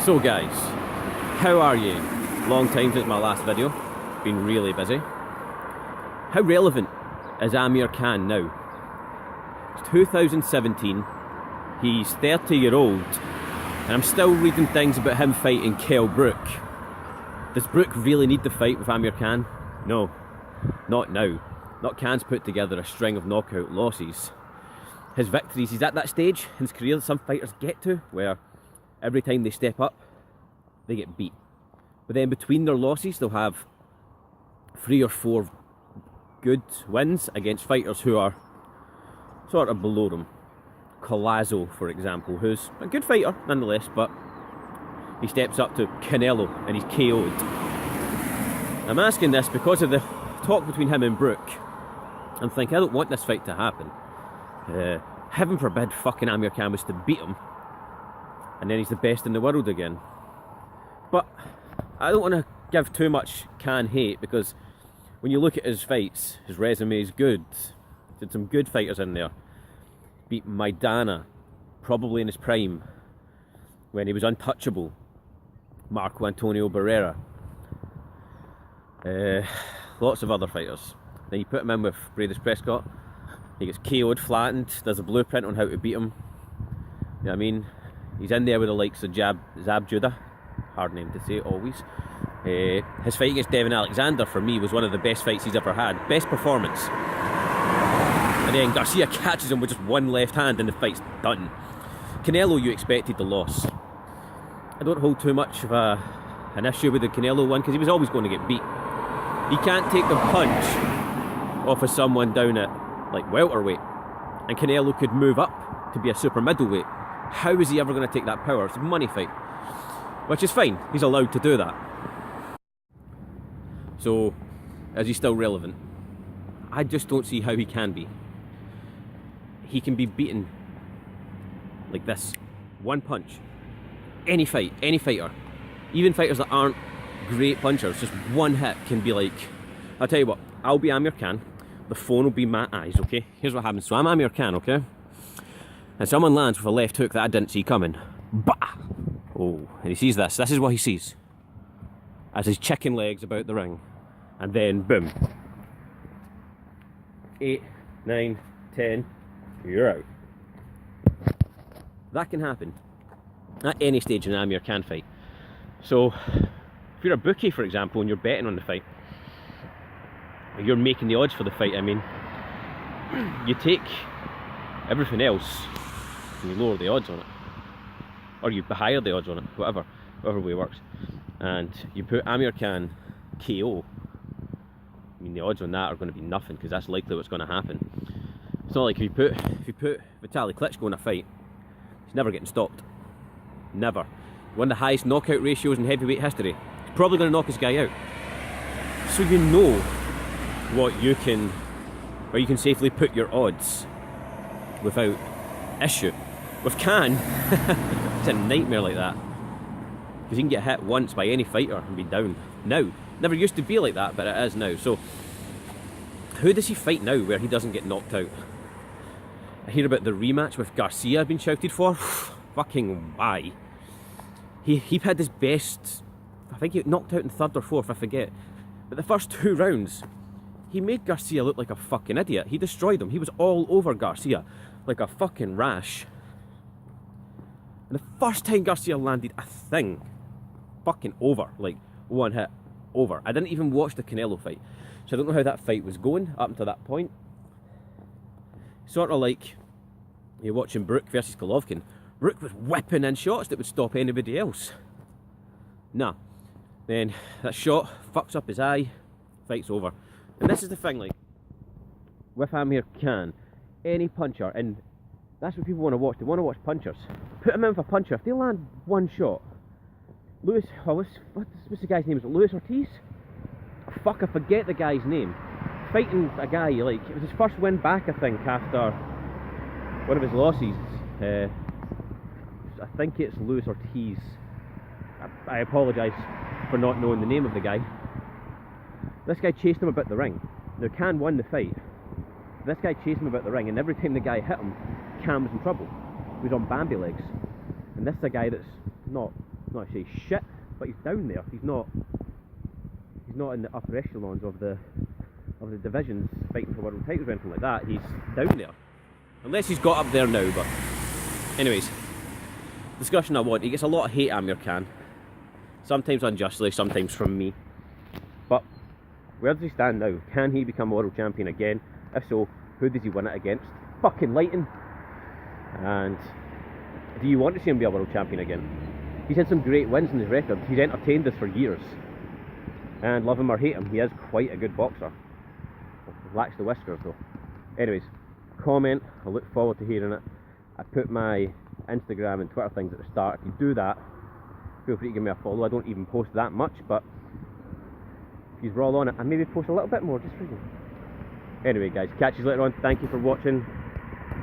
So guys, how are you? Long time since my last video, been really busy. How relevant is Amir Khan now? It's 2017, he's 30-year-old, and I'm still reading things about him fighting Kell Brook. Does Brook really need to fight with Amir Khan? No, not now. Not Khan's put together a string of knockout losses. His victories, he's at that stage in his career that some fighters get to, where every time they step up, they get beat. But then between their losses, they'll have 3 or 4 good wins against fighters who are sort of below them. Collazo, for example, who's a good fighter nonetheless, but he steps up to Canelo and he's KO'd. I'm asking this because of the talk between him and Brook. I'm thinking, I don't want this fight to happen. Heaven forbid fucking Amir Khan was to beat him, and then he's the best in the world again. But I don't want to give too much Khan hate, because when you look at his fights, his resume is good. Did some good fighters in there. Beat Maidana, probably in his prime, when he was untouchable. Marco Antonio Barrera. Lots of other fighters. Then you put him in with Bradis Prescott. He gets KO'd, flattened, there's a blueprint on how to beat him. You know what I mean? He's in there with the likes of Zab Judah. Hard name to say, always. His fight against Devin Alexander, for me, was one of the best fights he's ever had. Best performance. And then Garcia catches him with just one left hand and the fight's done. Canelo, you expected the loss. I don't hold too much of an issue with the Canelo one, because he was always going to get beat. He can't take the punch off of someone down at like welterweight, and Canelo could move up to be a super middleweight. How is he ever going to take that power? It's a money fight, which is fine, he's allowed to do that. So, is he still relevant? I just don't see how he can be. He can be beaten like this, one punch. Any fight, any fighter, even fighters that aren't great punchers, just one hit can be like, I'll tell you what, I'll be Amir Khan, the phone will be my eyes, okay? Here's what happens. So I'm Amir Khan, okay? And someone lands with a left hook that I didn't see coming. Bah! Oh, and he sees this. This is what he sees. As his chicken legs about the ring. And then, boom. 8, 9, 10, you're out. That can happen at any stage in an Amir Khan fight. So, if you're a bookie, for example, and you're betting on the fight, or you're making the odds for the fight, I mean, you take everything else and you lower the odds on it, or you higher the odds on it, whatever way it works, and you put Amir Khan KO. I mean, the odds on that are going to be nothing, because that's likely what's going to happen. It's not like if you put Vitaly Klitschko in a fight, he's never getting stopped. Never. One of the highest knockout ratios in heavyweight history. He's probably going to knock this guy out. So you know where you can safely put your odds without issue. With Khan, it's a nightmare like that, because you can get hit once by any fighter and be down. Now, never used to be like that, but it is now. So who does he fight now where he doesn't get knocked out? I hear about the rematch with Garcia being shouted for. Fucking why? He had his best, I think he knocked out in 3rd or 4th, I forget. But the first 2 rounds, he made Garcia look like a fucking idiot. He destroyed him. He was all over Garcia like a fucking rash. And the first time Garcia landed a thing, fucking over, like one hit, over. I didn't even watch the Canelo fight, so I don't know how that fight was going up until that point. Sort of like you're watching Brook versus Golovkin. Brook was whipping in shots that would stop anybody else. Nah. Then that shot fucks up his eye, fight's over. And this is the thing, like, with Amir Khan, any puncher, and that's what people want to watch. They want to watch punchers. Put him in with a puncher. If they land one shot, what's the guy's name? Is it Luis Ortiz? Fuck, I forget the guy's name. Fighting a guy, like, it was his first win back, I think, after one of his losses. I think it's Luis Ortiz. I apologise for not knowing the name of the guy. This guy chased him about the ring. Now, Khan won the fight. This guy chased him about the ring, and every time the guy hit him, Khan was in trouble. He was on Bambi legs. And this is a guy that's not not to say shit, but he's down there. He's not in the upper echelons of the divisions fighting for world titles or anything like that. He's down there. Unless he's got up there now, but anyways. Discussion I want. He gets a lot of hate, Amir Khan. Sometimes unjustly, sometimes from me. But where does he stand now? Can he become world champion again? If so, who does he win it against? Fucking Lighton. And do you want to see him be a world champion again? He's had some great wins in his record. He's entertained us for years. And love him or hate him, he is quite a good boxer. Lacks the whiskers though. Anyways, comment. I look forward to hearing it. I put my Instagram and Twitter things at the start. If you do that, feel free to give me a follow. I don't even post that much, but if you roll on it, I maybe post a little bit more just for you. Anyway guys, catch you later on. Thank you for watching.